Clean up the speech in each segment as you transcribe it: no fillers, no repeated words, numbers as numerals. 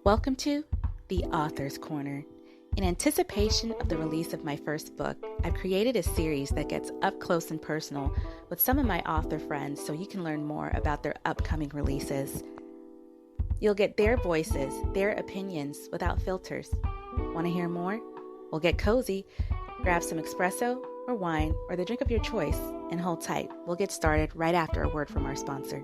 Welcome to The Author's Corner. In anticipation of the release of my first book, I've created a series that gets up close and personal with some of my author friends so you can learn more about their upcoming releases. You'll get their voices, their opinions without filters. Want to hear more? Well, get cozy, grab some espresso or wine or the drink of your choice, and hold tight. We'll get started right after a word from our sponsor.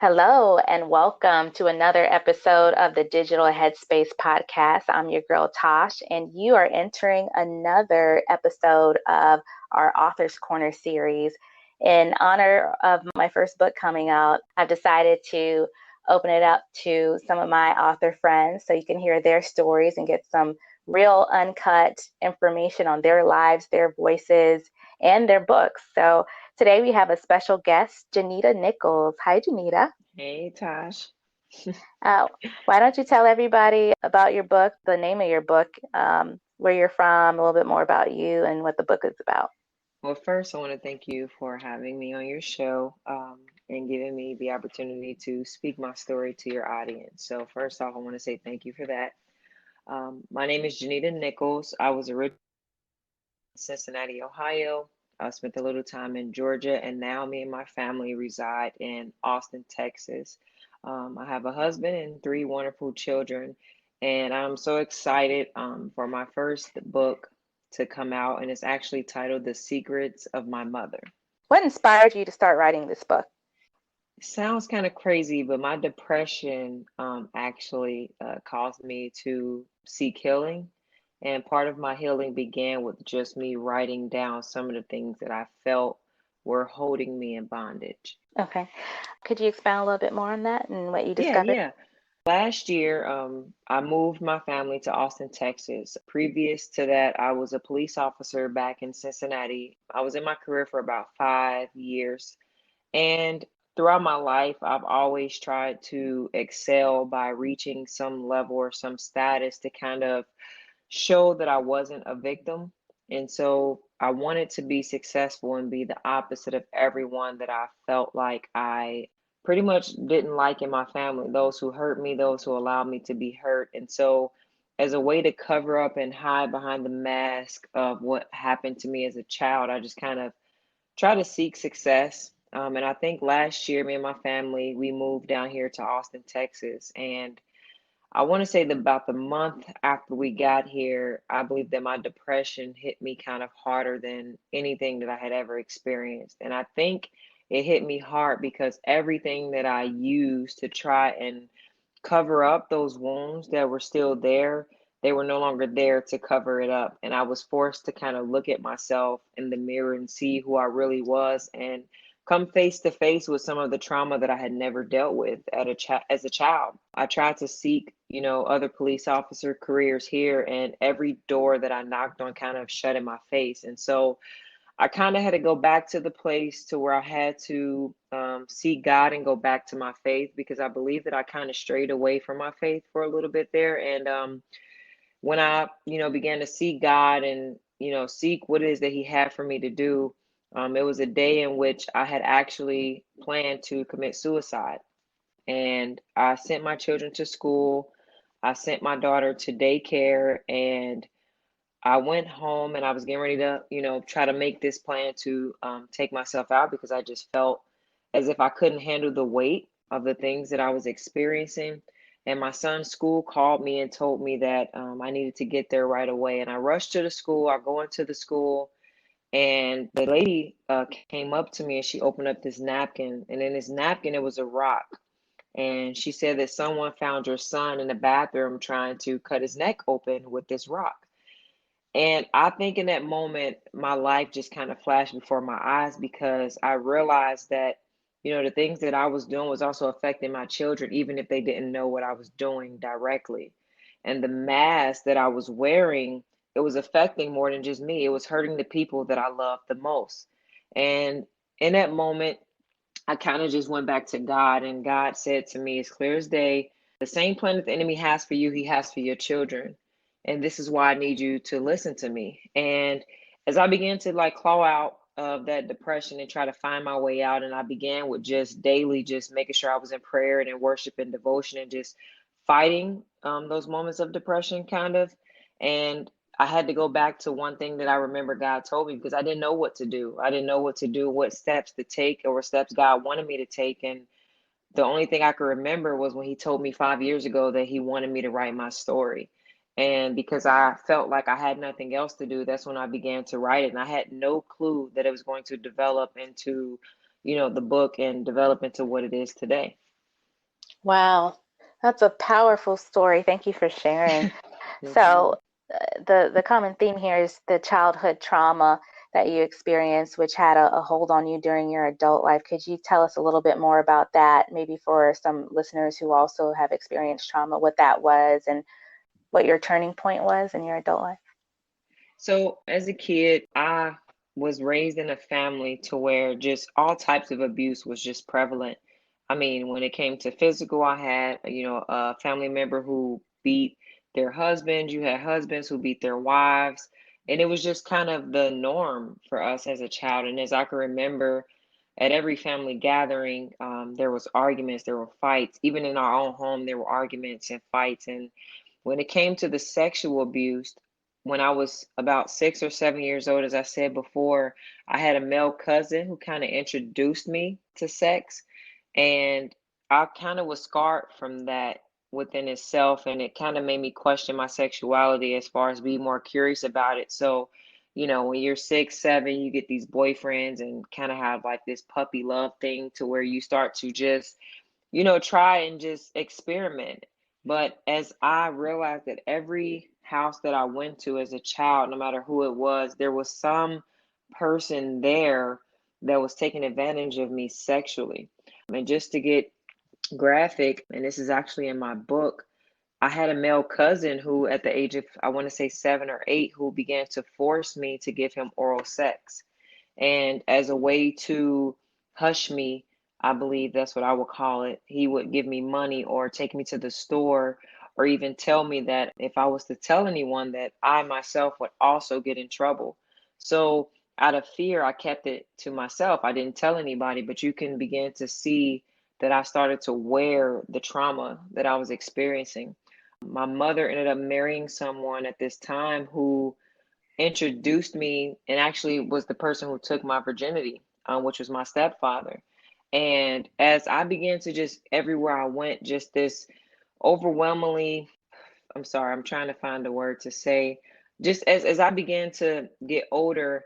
Hello, and welcome to another episode of the Digital Headspace podcast. I'm your girl, Tash, and you are entering another episode of our Author's Corner series. In honor of my first book coming out, I've decided to open it up to some of my author friends so you can hear their stories and get some real uncut information on their lives, their voices, and their books. So today we have a special guest, Janitta Nichols. Hi, Janitta. Hey, Tash. Why don't you tell everybody about your book, the name of your book, where you're from, a little bit more about you and what the book is about. Well, first, I want to thank you for having me on your show and giving me the opportunity to speak my story to your audience. So first off, I want to say thank you for that. My name is Janitta Nichols. I was originally in Cincinnati, Ohio. I spent a little time in Georgia, and now me and my family reside in Austin, Texas. I have a husband and three wonderful children, and I'm so excited for my first book to come out, and it's actually titled The Secrets of My Mother. What inspired you to start writing this book? It sounds kind of crazy, but my depression actually caused me to seek healing. And part of my healing began with just me writing down some of the things that I felt were holding me in bondage. Okay. Could you expound a little bit more on that and what you Yeah, discovered? yeah. Last year, I moved my family to Austin, Texas. Previous to that, I was a police officer back in Cincinnati. I was in my career for about 5 years. And throughout my life, I've always tried to excel by reaching some level or some status to kind of show that I wasn't a victim. And so I wanted to be successful and be the opposite of everyone that I felt like I pretty much didn't like in my family, those who hurt me, those who allowed me to be hurt. And so, as a way to cover up and hide behind the mask of what happened to me as a child, I just kind of try to seek success. And I think last year, me and my family, we moved down here to Austin, Texas. And I want to say that about the month after we got here, I believe that my depression hit me kind of harder than anything that I had ever experienced. And I think it hit me hard because everything that I used to try and cover up those wounds that were still there, they were no longer there to cover it up. And I was forced to kind of look at myself in the mirror and see who I really was and come face to face with some of the trauma that I had never dealt with as a child. I tried to seek, other police officer careers here, and every door that I knocked on kind of shut in my face. And so I kind of had to go back to the place to where I had to see God and go back to my faith, because I believe that I kind of strayed away from my faith for a little bit there. And when I, began to see God and, seek what it is that He had for me to do, it was a day in which I had actually planned to commit suicide. And I sent my children to school. I sent my daughter to daycare, and I went home and I was getting ready to, try to make this plan to take myself out, because I just felt as if I couldn't handle the weight of the things that I was experiencing. And my son's school called me and told me that I needed to get there right away. And I rushed to the school. I go into the school, and the lady came up to me and she opened up this napkin. And in this napkin, it was a rock. And she said that someone found your son in the bathroom trying to cut his neck open with this rock. And I think in that moment, my life just kind of flashed before my eyes, because I realized that, the things that I was doing was also affecting my children, even if they didn't know what I was doing directly. And the mask that I was wearing, it was affecting more than just me. It was hurting the people that I loved the most. And in that moment, I kind of just went back to God, and God said to me, as clear as day, the same plan that the enemy has for you, he has for your children. And this is why I need you to listen to me. And as I began to claw out of that depression and try to find my way out. And I began with just daily, just making sure I was in prayer and in worship and devotion and just fighting those moments of depression, kind of. And I had to go back to one thing that I remember God told me, because I didn't know what to do. I didn't know what to do, what steps to take, or what steps God wanted me to take. And the only thing I could remember was when he told me 5 years ago that he wanted me to write my story. And because I felt like I had nothing else to do, that's when I began to write it. And I had no clue that it was going to develop into, the book and develop into what it is today. Wow, that's a powerful story. Thank you for sharing. No So, problem. the common theme here is the childhood trauma that you experienced, which had a hold on you during your adult life. Could you tell us a little bit more about that, maybe for some listeners who also have experienced trauma, what that was and what your turning point was in your adult life? So as a kid, I was raised in a family to where just all types of abuse was just prevalent. I mean, when it came to physical, I had, a family member who beat their husbands. You had husbands who beat their wives. And it was just kind of the norm for us as a child. And as I can remember, at every family gathering, there was arguments, there were fights. Even in our own home, there were arguments and fights. And when it came to the sexual abuse, when I was about 6 or 7 years old, as I said before, I had a male cousin who kind of introduced me to sex. And I kind of was scarred from that within itself. And it kind of made me question my sexuality as far as be more curious about it. So, when you're 6, 7, you get these boyfriends and kind of have like this puppy love thing to where you start to just try and just experiment. But as I realized that every house that I went to as a child, no matter who it was, there was some person there that was taking advantage of me sexually. And just to get graphic, and this is actually in my book, I had a male cousin who, at the age of, I want to say 7 or 8, who began to force me to give him oral sex. And as a way to hush me, I believe that's what I would call it, he would give me money or take me to the store or even tell me that if I was to tell anyone that I myself would also get in trouble. So out of fear, I kept it to myself. I didn't tell anybody, but you can begin to see that I started to wear the trauma that I was experiencing. My mother ended up marrying someone at this time who introduced me and actually was the person who took my virginity, which was my stepfather. And as I began to just everywhere I went, just this overwhelmingly, I'm sorry, I'm trying to find a word to say, just as I began to get older,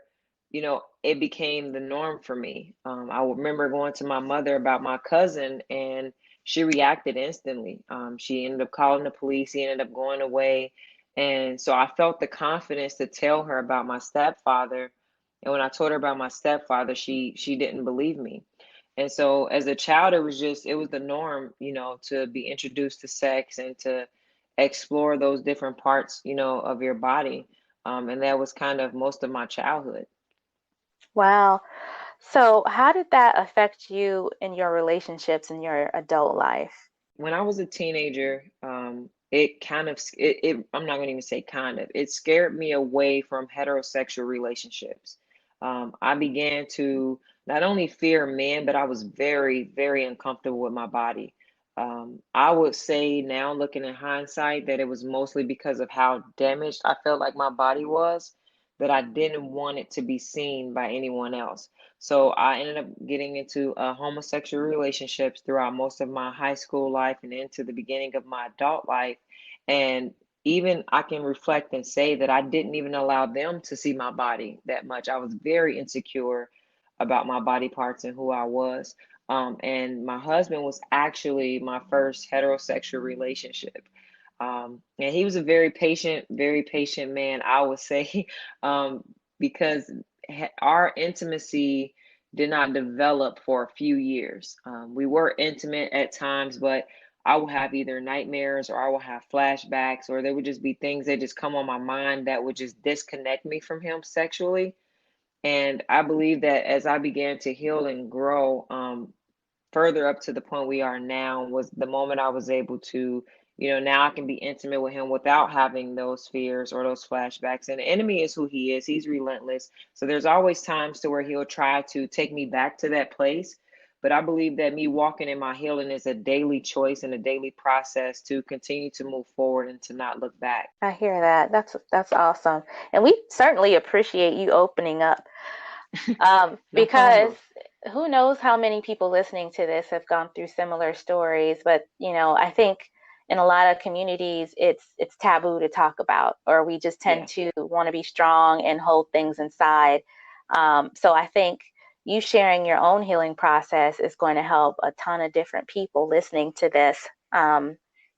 it became the norm for me. I remember going to my mother about my cousin, and she reacted instantly. She ended up calling the police. He ended up going away. And so I felt the confidence to tell her about my stepfather. And when I told her about my stepfather, she didn't believe me. And so as a child, it was the norm, to be introduced to sex and to explore those different parts, of your body. And that was kind of most of my childhood. Wow. So, how did that affect you in your relationships in your adult life? When I was a teenager, it kind of, I'm not going to even say kind of, it scared me away from heterosexual relationships. I began to not only fear men, but I was very, very uncomfortable with my body. I would say now, looking in hindsight, that it was mostly because of how damaged I felt like my body was, that I didn't want it to be seen by anyone else. So I ended up getting into homosexual relationships throughout most of my high school life and into the beginning of my adult life. And even I can reflect and say that I didn't even allow them to see my body that much. I was very insecure about my body parts and who I was. And my husband was actually my first heterosexual relationship. And he was a very patient man, I would say, because our intimacy did not develop for a few years. We were intimate at times, but I would have either nightmares or I would have flashbacks, or there would just be things that just come on my mind that would just disconnect me from him sexually. And I believe that as I began to heal and grow, further up to the point we are now was the moment I was able to, Now I can be intimate with him without having those fears or those flashbacks. And the enemy is who he is. He's relentless. So there's always times to where he'll try to take me back to that place. But I believe that me walking in my healing is a daily choice and a daily process to continue to move forward and to not look back. I hear that. That's awesome. And we certainly appreciate you opening up, No because problem. who knows how many people listening to this have gone through similar stories. But, I think in a lot of communities, it's taboo to talk about, or we just tend Yeah. to want to be strong and hold things inside. So I think you sharing your own healing process is going to help a ton of different people listening to this. Um,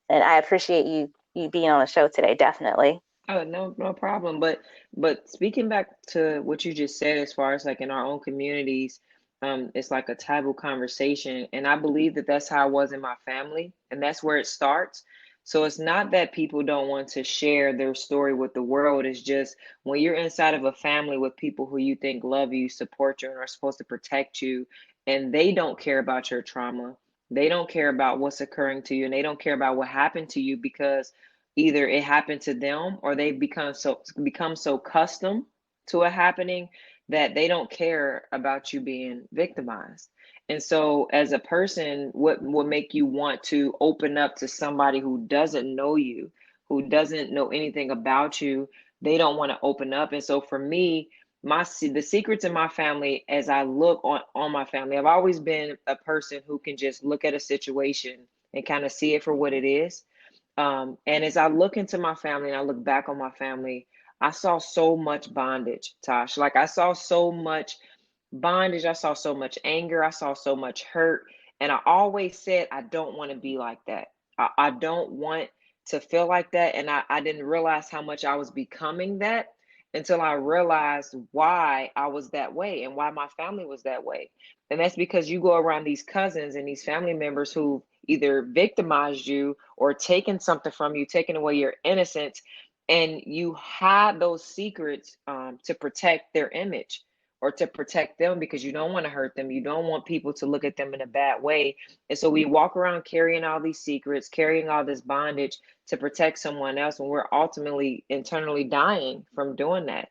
and I appreciate you being on the show today, definitely. Oh, no, no problem. But speaking back to what you just said, as far as like in our own communities, it's like a taboo conversation, and I believe that that's how I was in my family, and that's where it starts. So it's not that people don't want to share their story with the world. It's just when you're inside of a family with people who you think love you, support you, and are supposed to protect you, and they don't care about your trauma. They don't care about what's occurring to you, and they don't care about what happened to you because either it happened to them or they've become so accustomed to it happening that they don't care about you being victimized. And so as a person, what would make you want to open up to somebody who doesn't know you, who doesn't know anything about you? They don't want to open up. And so for me, the secrets in my family, as I look on my family, I've always been a person who can just look at a situation and kind of see it for what it is. And as I look into my family and I look back on my family, I saw so much bondage, Tosh. Like I saw so much bondage, I saw so much anger, I saw so much hurt. And I always said, I don't want to be like that. I don't want to feel like that. And I didn't realize how much I was becoming that until I realized why I was that way and why my family was that way. And that's because you go around these cousins and these family members who either victimized you or taken something from you, taken away your innocence, and you hide those secrets to protect their image or to protect them because you don't want to hurt them. You don't want people to look at them in a bad way. And so we walk around carrying all these secrets, carrying all this bondage to protect someone else when we're ultimately internally dying from doing that.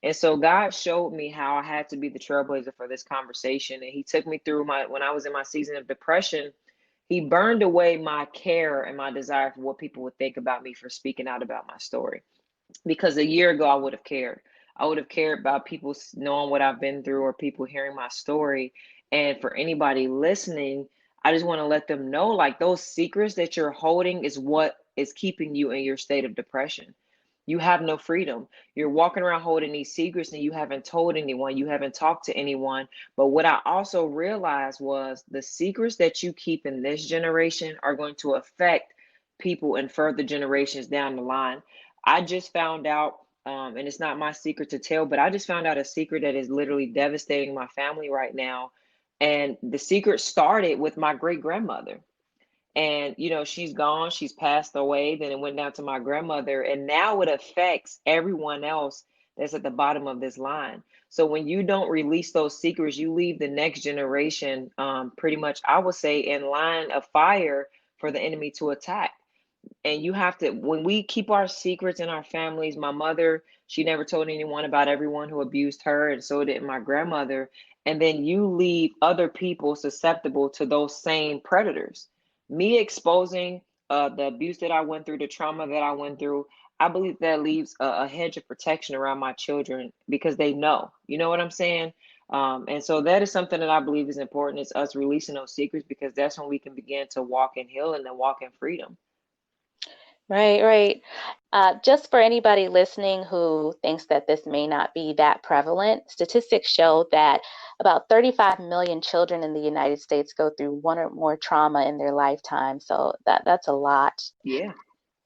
And so God showed me how I had to be the trailblazer for this conversation. And he took me through when I was in my season of depression, he burned away my care and my desire for what people would think about me for speaking out about my story. Because a year ago, I would have cared. I would have cared about people knowing what I've been through or people hearing my story. And for anybody listening, I just want to let them know like those secrets that you're holding is what is keeping you in your state of depression. You have no freedom. You're walking around holding these secrets and you haven't told anyone, you haven't talked to anyone. But what I also realized was the secrets that you keep in this generation are going to affect people in further generations down the line. I just found out, and it's not my secret to tell, but I just found out a secret that is literally devastating my family right now. And the secret started with my great grandmother. And, she's gone, she's passed away. Then it went down to my grandmother. And now it affects everyone else that's at the bottom of this line. So when you don't release those secrets, you leave the next generation pretty much, I would say, in line of fire for the enemy to attack. And you have to, when we keep our secrets in our families, my mother, she never told anyone about everyone who abused her, and so did my grandmother. And then you leave other people susceptible to those same predators. Me exposing the abuse that I went through, the trauma that I went through, I believe that leaves a hedge of protection around my children because they know. You know what I'm saying? And so that is something that I believe is important, is us releasing those secrets, because that's when we can begin to walk in healing and walk in freedom. Right, right. Just for anybody listening who thinks that this may not be that prevalent, statistics show that about 35 million children in the United States go through one or more trauma in their lifetime. So that's a lot. Yeah.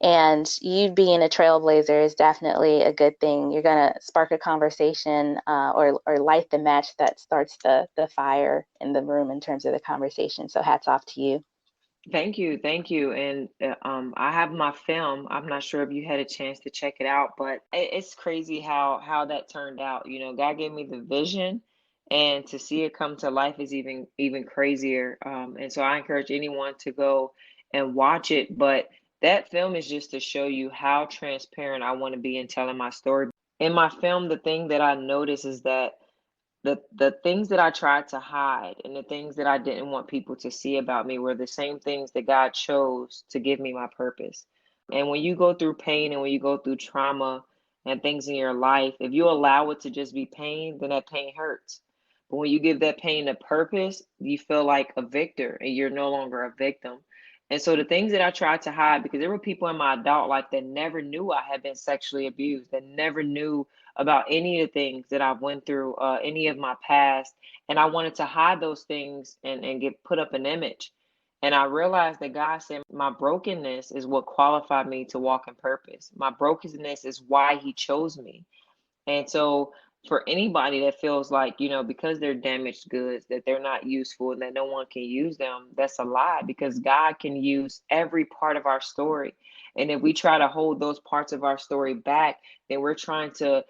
And you being a trailblazer is definitely a good thing. You're gonna spark a conversation, or light the match that starts the fire in the room in terms of the conversation. So hats off to you. Thank you, thank you. And I have my film. I'm not sure if you had a chance to check it out, but it's crazy how that turned out. God gave me the vision, and to see it come to life is even crazier. And so I encourage anyone to go and watch it. But That film is just to show you how transparent I want to be in telling my story. In my film, the thing that I notice is that the things that I tried to hide and the things that I didn't want people to see about me were the same things that God chose to give me my purpose. And when you go through pain and when you go through trauma and things in your life, if you allow it to just be pain, then that pain hurts. But when you give that pain a purpose, you feel like a victor and you're no longer a victim. And so the things that I tried to hide, because there were people in my adult life that never knew I had been sexually abused, that never knew about any of the things that I've went through, any of my past, and I wanted to hide those things and get put up an image. And I realized that God said my brokenness is what qualified me to walk in purpose. My brokenness is why He chose me. And so, for anybody that feels like, because they're damaged goods, that they're not useful and that no one can use them, that's a lie because God can use every part of our story. And if we try to hold those parts of our story back, then we're trying to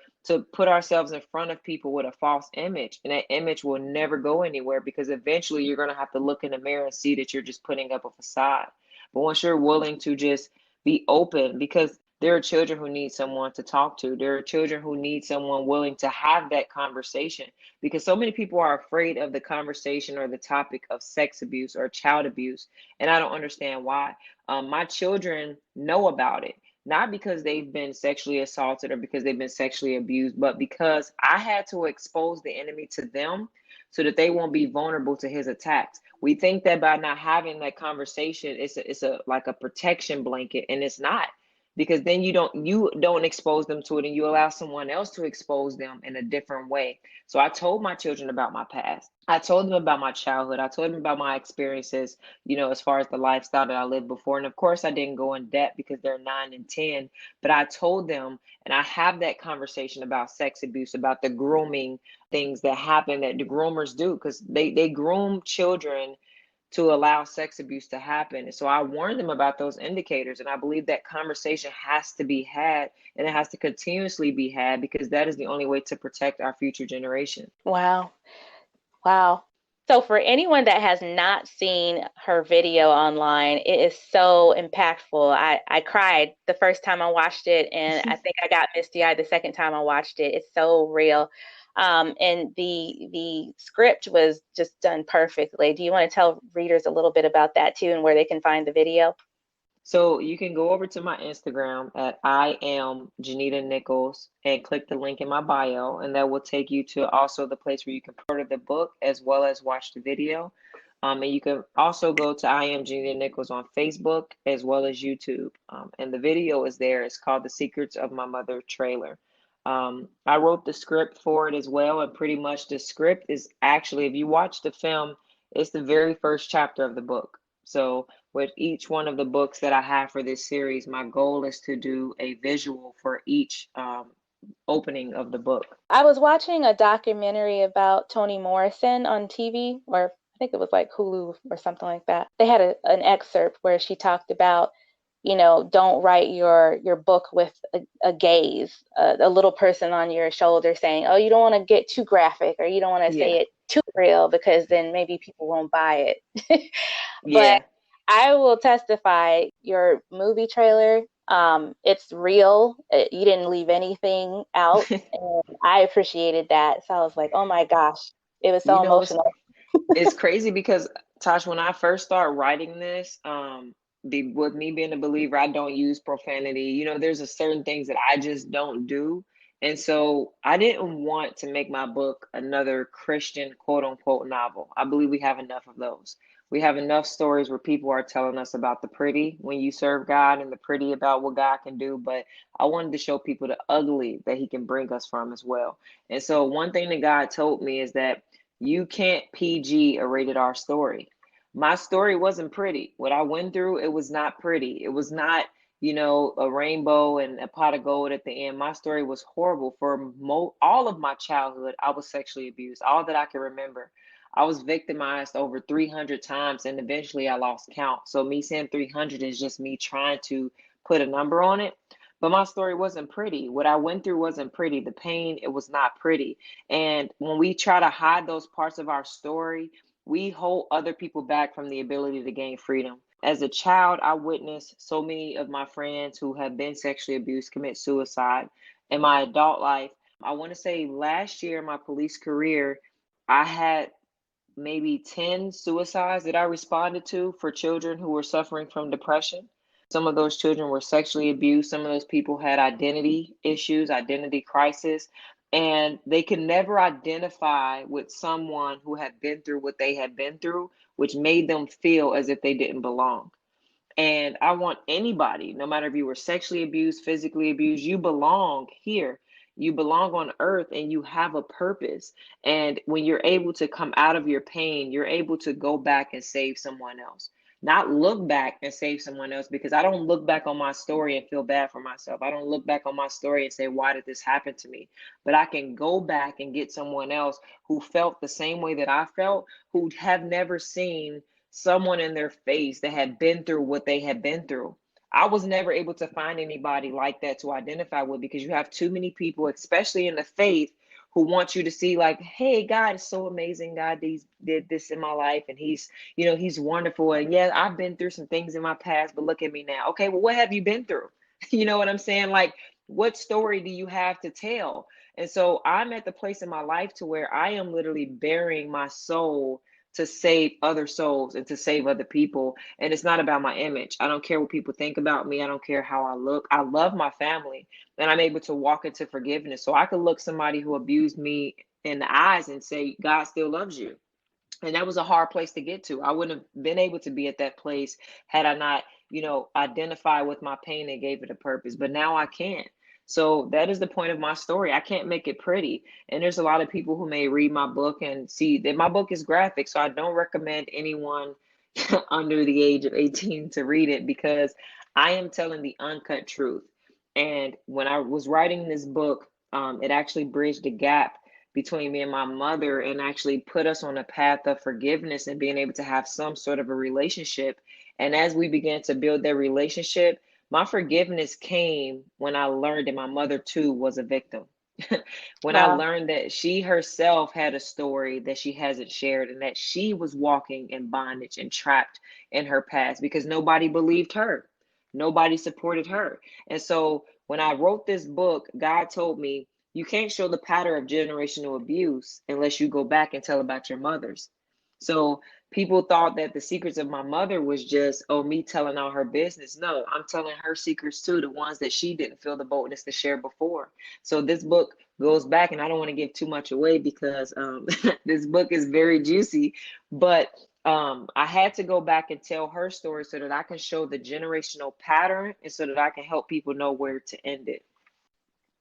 put ourselves in front of people with a false image. And that image will never go anywhere because eventually you're going to have to look in the mirror and see that you're just putting up a facade. But once you're willing to just be open, because there are children who need someone to talk to. There are children who need someone willing to have that conversation because so many people are afraid of the conversation or the topic of sex abuse or child abuse. And I don't understand why. My children know about it, not because they've been sexually assaulted or because they've been sexually abused, but because I had to expose the enemy to them so that they won't be vulnerable to his attacks. We think that by not having that conversation, it's a like a protection blanket, and it's not, because then you don't expose them to it and you allow someone else to expose them in a different way. So I told my children about my past. I told them about my childhood. I told them about my experiences, as far as the lifestyle that I lived before. And of course I didn't go in depth because they're 9 and 10, but I told them, and I have that conversation about sex abuse, about the grooming things that happen that the groomers do, because they groom children to allow sex abuse to happen. And so I warned them about those indicators. And I believe that conversation has to be had and it has to continuously be had because that is the only way to protect our future generation. Wow. Wow. So for anyone that has not seen her video online, it is so impactful. I cried the first time I watched it, and I think I got misty-eyed the second time I watched it. It's so real. And the script was just done perfectly. Do you want to tell readers a little bit about that too and where they can find the video? So you can go over to my Instagram at I am Janitta Nichols and click the link in my bio, and that will take you to also the place where you can pre-order the book as well as watch the video. And you can also go to I am Janitta Nichols on Facebook as well as YouTube. And the video is there. It's called The Secrets of My Mother trailer. I wrote the script for it as well, and pretty much the script is actually, if you watch the film, it's the very first chapter of the book. So with each one of the books that I have for this series, my goal is to do a visual for each opening of the book. I was watching a documentary about Toni Morrison on TV, or I think it was like Hulu or something like that. They had an excerpt where she talked about, don't write your book with a gaze, a little person on your shoulder saying, oh, you don't want to get too graphic or you don't want to Yeah, say it too real because then maybe people won't buy it. But yeah. I will testify, your movie trailer, it's real. You didn't leave anything out, and I appreciated that. So I was like, oh my gosh, it was You so know, it's emotional. it's crazy because Tosh, when I first started writing this, with me being a believer, I don't use profanity. There's a certain things that I just don't do. And so I didn't want to make my book another Christian quote unquote novel. I believe we have enough of those. We have enough stories where people are telling us about the pretty when you serve God and the pretty about what God can do. But I wanted to show people the ugly that He can bring us from as well. And so one thing that God told me is that you can't PG a rated R story. My story wasn't pretty. What I went through, it was not pretty. It was not, a rainbow and a pot of gold at the end. My story was horrible. For all of my childhood, I was sexually abused, all that I can remember. I was victimized over 300 times and eventually I lost count. So me saying 300 is just me trying to put a number on it. But my story wasn't pretty. What I went through wasn't pretty. The pain, it was not pretty. And when we try to hide those parts of our story, we hold other people back from the ability to gain freedom. As a child, I witnessed so many of my friends who have been sexually abused commit suicide. In my adult life, I want to say last year in my police career, I had maybe 10 suicides that I responded to for children who were suffering from depression. Some of those children were sexually abused. Some of those people had identity issues, identity crisis, and they could never identify with someone who had been through what they had been through, which made them feel as if they didn't belong. And I want anybody, no matter if you were sexually abused, physically abused, you belong here. You belong on earth and you have a purpose. And when you're able to come out of your pain, you're able to go back and save someone else. Not look back and save someone else, because I don't look back on my story and feel bad for myself. I don't look back on my story and say, why did this happen to me? But I can go back and get someone else who felt the same way that I felt, who have never seen someone in their face that had been through what they had been through. I was never able to find anybody like that to identify with, because you have too many people, especially in the faith, who want you to see like, hey, God is so amazing. God did this in my life, and he's wonderful. And yeah, I've been through some things in my past, but look at me now. Okay, well, what have you been through? You know what I'm saying? Like, what story do you have to tell? And so I'm at the place in my life to where I am literally burying my soul to save other souls and to save other people. And it's not about my image. I don't care what people think about me. I don't care how I look. I love my family, and I'm able to walk into forgiveness. So I could look somebody who abused me in the eyes and say, God still loves you. And that was a hard place to get to. I wouldn't have been able to be at that place had I not, identified with my pain and gave it a purpose. But now I can. So that is the point of my story. I can't make it pretty. And there's a lot of people who may read my book and see that my book is graphic. So I don't recommend anyone under the age of 18 to read it, because I am telling the uncut truth. And when I was writing this book, it actually bridged the gap between me and my mother, and actually put us on a path of forgiveness and being able to have some sort of a relationship. And as we began to build that relationship, my forgiveness came when I learned that my mother too was a victim. When I Wow. learned that she herself had a story that she hasn't shared, and that she was walking in bondage and trapped in her past because nobody believed her. Nobody supported her. And so when I wrote this book, God told me, you can't show the pattern of generational abuse unless you go back and tell about your mothers. So people thought that the secrets of my mother was just, oh, me telling all her business. No, I'm telling her secrets too, the ones that she didn't feel the boldness to share before. So this book goes back, and I don't want to give too much away because this book is very juicy, but I had to go back and tell her story so that I can show the generational pattern, and so that I can help people know where to end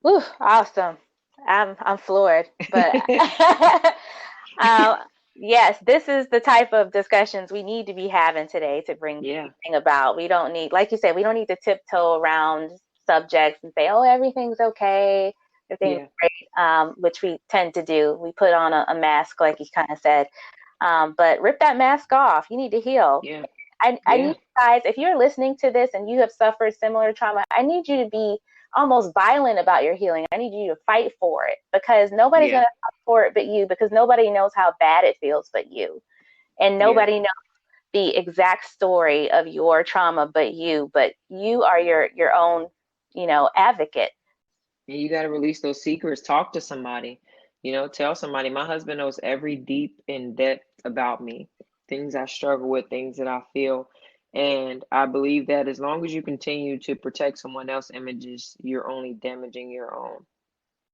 Whew, awesome. I'm floored, but it. uh, yes, this is the type of discussions we need to be having today to bring Yeah, anything about. We don't need, like you said, we don't need to tiptoe around subjects and say, "Oh, everything's okay, everything's yeah, great," which we tend to do. We put on a mask, like you kind of said, but rip that mask off. You need to heal. yeah, I need yeah, you guys, if you're listening to this and you have suffered similar trauma, I need you to be almost violent about your healing. I need you to fight for it, because nobody's yeah, going to fight for it but you, because nobody knows how bad it feels but you. And yeah. nobody knows the exact story of your trauma but you are your own, advocate. And you got to release those secrets. Talk to somebody, tell somebody. My husband knows every deep in depth about me, things I struggle with, things that I feel. And I believe that as long as you continue to protect someone else's images, you're only damaging your own.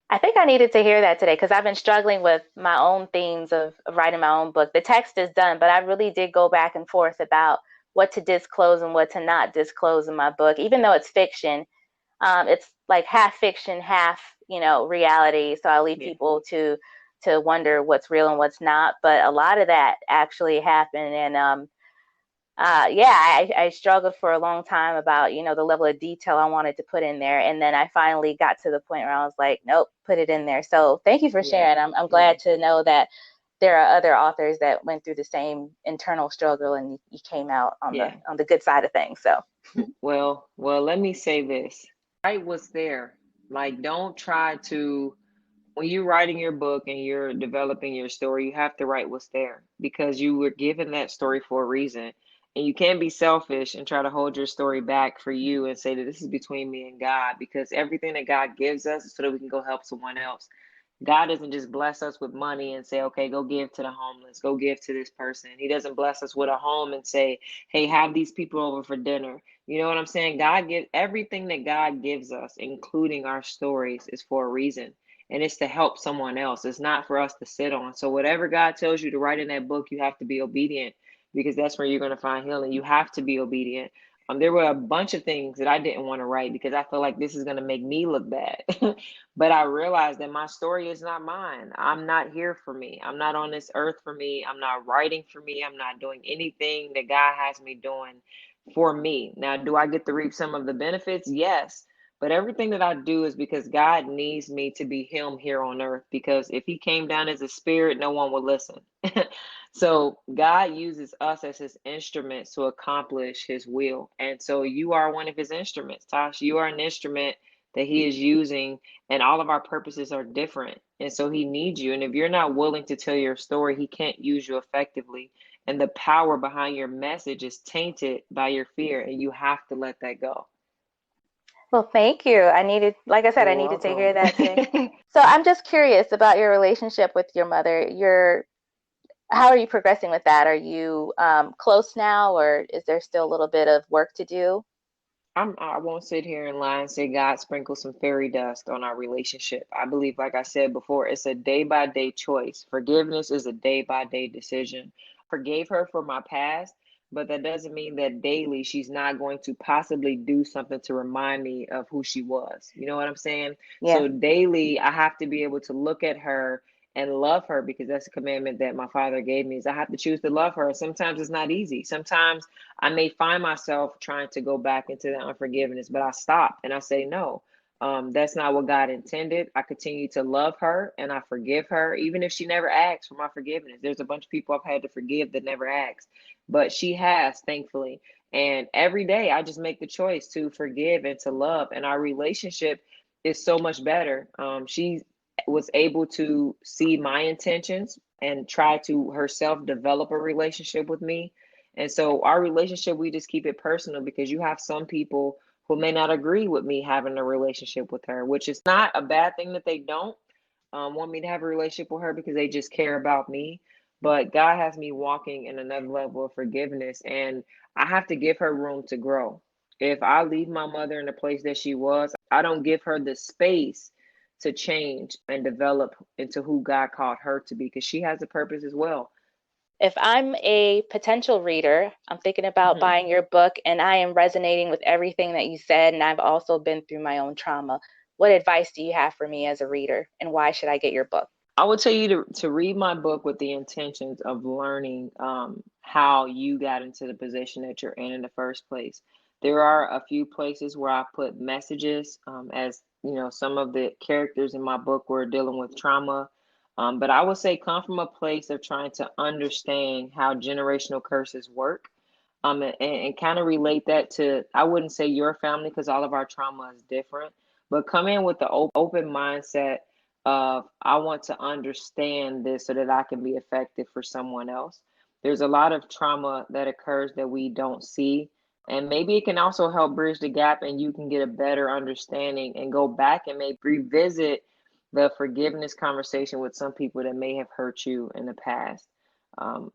I think I needed to hear that today, because I've been struggling with my own themes of writing my own book. The text is done, but I really did go back and forth about what to disclose and what to not disclose in my book. Even though it's fiction, it's like half fiction, half, reality. So I leave Yeah, people to wonder what's real and what's not. But a lot of that actually happened, and yeah, I struggled for a long time about, the level of detail I wanted to put in there. And then I finally got to the point where I was like, nope, put it in there. So thank you for yeah, sharing. I'm yeah. glad to know that there are other authors that went through the same internal struggle, and you came out on the Yeah. good side of things. So Well, let me say this. Write what's there. Like, don't try to, when you're writing your book and you're developing your story, you have to write what's there, because you were given that story for a reason. And you can't be selfish and try to hold your story back for you and say that this is between me and God, because everything that God gives us is so that we can go help someone else. God doesn't just bless us with money and say, okay, go give to the homeless, go give to this person. He doesn't bless us with a home and say, hey, have these people over for dinner. You know what I'm saying? God gives everything that God gives us, including our stories, is for a reason. And it's to help someone else. It's not for us to sit on. So whatever God tells you to write in that book, you have to be obedient, because that's where you're going to find healing. You have to be obedient. There were a bunch of things that I didn't want to write because I feel like this is going to make me look bad. But I realized that my story is not mine. I'm not here for me. I'm not on this earth for me. I'm not writing for me. I'm not doing anything that God has me doing for me. Now, do I get to reap some of the benefits? Yes. But everything that I do is because God needs me to be Him here on earth. Because if He came down as a spirit, no one would listen. So God uses us as His instruments to accomplish His will. And so you are one of His instruments, Tosh. You are an instrument that He is using, and all of our purposes are different. And so He needs you. And if you're not willing to tell your story, He can't use you effectively. And the power behind your message is tainted by your fear, and you have to let that go. Well, thank you. Like I said, I You're need to take care welcome. of that today. So I'm just curious about your relationship with your mother. How are you progressing with that? Are you close now, or is there still a little bit of work to do? I won't sit here and lie and say God sprinkled some fairy dust on our relationship. I believe, like I said before, it's a day by day choice. Forgiveness is a day by day decision. Forgave her for my past, but that doesn't mean that daily she's not going to possibly do something to remind me of who she was. You know what I'm saying? Yeah. So daily, I have to be able to look at her and love her, because that's a commandment that my father gave me, is I have to choose to love her. Sometimes it's not easy. Sometimes I may find myself trying to go back into the unforgiveness, but I stop and I say, no, that's not what God intended. I continue to love her and I forgive her, even if she never asks for my forgiveness. There's a bunch of people I've had to forgive that never asked, but she has, thankfully. And every day I just make the choice to forgive and to love. And our relationship is so much better. She was able to see my intentions and try to herself develop a relationship with me. And so our relationship, we just keep it personal, because you have some people who may not agree with me having a relationship with her, which is not a bad thing that they don't want me to have a relationship with her, because they just care about me. But God has me walking in another level of forgiveness, and I have to give her room to grow. If I leave my mother in the place that she was, I don't give her the space to change and develop into who God called her to be, because she has a purpose as well. If I'm a potential reader, I'm thinking about Mhm. buying your book and I am resonating with everything that you said, and I've also been through my own trauma. What advice do you have for me as a reader, and why should I get your book? I would tell you to read my book with the intentions of learning how you got into the position that you're in the first place. There are a few places where I put messages, as you know, some of the characters in my book were dealing with trauma. But I would say come from a place of trying to understand how generational curses work, and kind of relate that to, I wouldn't say your family, because all of our trauma is different, but come in with the open mindset of, I want to understand this so that I can be effective for someone else. There's a lot of trauma that occurs that we don't see. And maybe it can also help bridge the gap, and you can get a better understanding and go back and maybe revisit the forgiveness conversation with some people that may have hurt you in the past.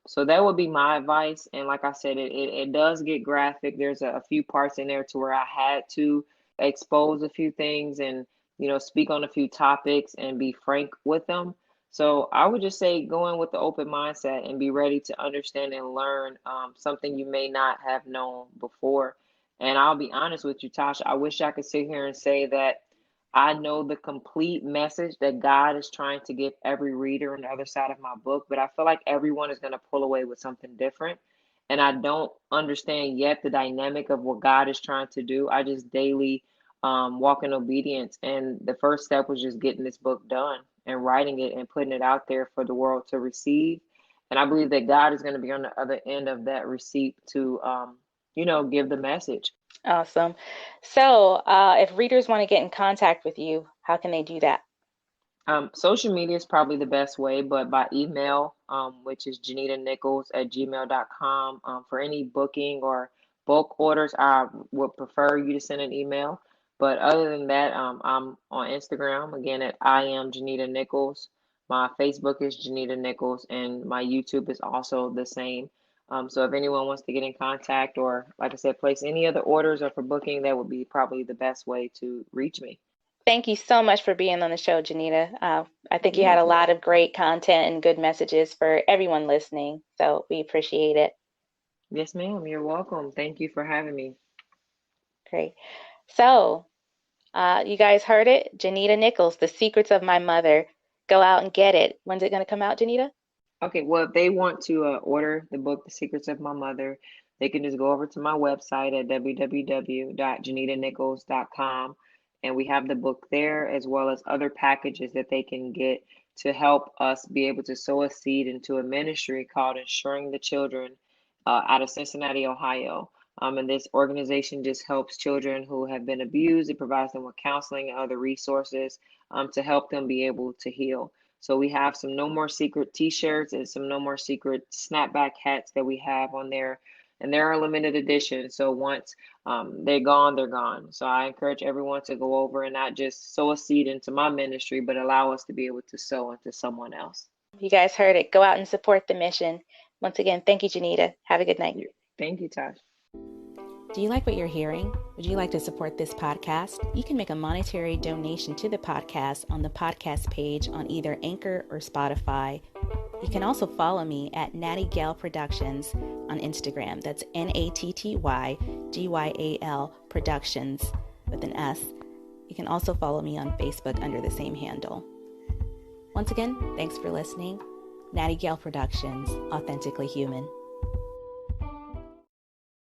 So that would be my advice. And like I said, it does get graphic. There's a few parts in there to where I had to expose a few things and, you know, speak on a few topics and be frank with them. So I would just say go in with the open mindset and be ready to understand and learn something you may not have known before. And I'll be honest with you, Tasha, I wish I could sit here and say that I know the complete message that God is trying to give every reader on the other side of my book, but I feel like everyone is going to pull away with something different. And I don't understand yet the dynamic of what God is trying to do. I just daily walk in obedience. And the first step was just getting this book done and writing it and putting it out there for the world to receive. And I believe that God is going to be on the other end of that receipt to, give the message. Awesome. So, if readers want to get in contact with you, how can they do that? Social media is probably the best way, but by email, which is janittanichols@gmail.com. For any booking or bulk orders, I would prefer you to send an email. But other than that, I'm on Instagram again at I am Janitta Nichols. My Facebook is Janitta Nichols, and my YouTube is also the same. So if anyone wants to get in contact or, like I said, place any other orders or for booking, that would be probably the best way to reach me. Thank you so much for being on the show, Janitta. I think you You're had a welcome. lot of great content and good messages for everyone listening, so we appreciate it. Yes, ma'am. You're welcome. Thank you for having me. Great. So, you guys heard it. Janitta Nichols, The Secrets of My Mother. Go out and get it. When's it going to come out, Janitta? Okay, well, if they want to order the book, The Secrets of My Mother, they can just go over to my website at www.janittanichols.com, and we have the book there as well as other packages that they can get to help us be able to sow a seed into a ministry called Ensuring the Children out of Cincinnati, Ohio. And this organization just helps children who have been abused. It provides them with counseling and other resources to help them be able to heal. So we have some No More Secret t-shirts and some No More Secret snapback hats that we have on there. And they're a limited edition. So once they're gone, they're gone. So I encourage everyone to go over and not just sow a seed into my ministry, but allow us to be able to sow into someone else. You guys heard it. Go out and support the mission. Once again, thank you, Janitta. Have a good night. Thank you, Tash. Do you like what you're hearing? Would you like to support this podcast? You can make a monetary donation to the podcast on the podcast page on either Anchor or Spotify. You can also follow me at Natty Gal Productions on Instagram. That's NATTYGYAL Productions with an S. You can also follow me on Facebook under the same handle. Once again, thanks for listening. Natty Gal Productions, authentically human.